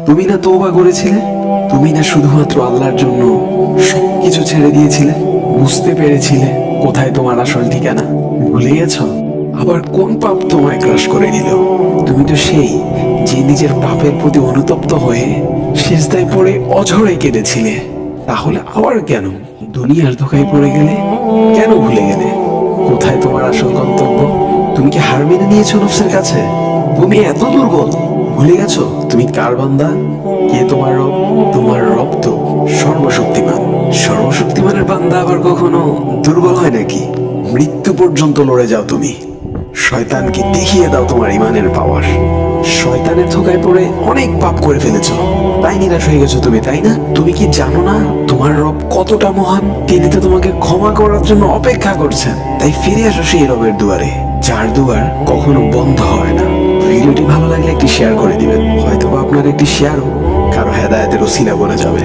তুমি না তওবা করেছিলে? তুমি না শুধুমাত্র আল্লাহর জন্য সবকিছু ছেড়ে দিয়েছিলে? বুঝতে পেরেছিলে কোথায় তোমার আসল ঠিকানা? ভুলে গেছো? আবার কোন পাপ তোমায় গ্রাস করে নিল? তুমি তো সেই যে নিজের পাপের প্রতি অনুতপ্ত হয়ে সিজদায় পড়ে অঝরে কেঁদেছিলে। তাহলে আবার কেন দুনিয়ার ধোঁকায় পড়ে গেলে? কেন ভুলে গেলে কোথায় তোমার আসল গন্তব্য? তুমি কি হার মেনে নিয়েছো নফসের কাছে? তুমি এত দুর্বল, ভুলে গেছো তুমি কার বান্দা? কে তোমার রব? তোমার রব তো সর্বশক্তিমান। সর্বশক্তিমানের বান্দা আবার কখনো দুর্বল হয় নাকি? মৃত্যু পর্যন্ত লড়ে যাও তুমি। শয়তানকে দেখিয়ে দাও তোমার ইমানের পাওয়ার। শয়তানের ধোঁকায় পড়ে অনেক পাপ করে ফেলেছো, তাই নিরাশ হয়ে গেছো তুমি, তাই না? তুমি কি জানো না তোমার রব কতটা মহান? তিনি তো তোমাকে ক্ষমা করার জন্য অপেক্ষা করছেন। তাই ফিরে আসো সেই রবের দুয়ারে, যার দুয়ার কখনো বন্ধ হয় না। ভিডিওটি ভালো লাগলে একটি শেয়ার করে দিবেন, হয়তো আপনার একটি শেয়ারও কারো হেদায়েতের ওসিলা বনে যাবে।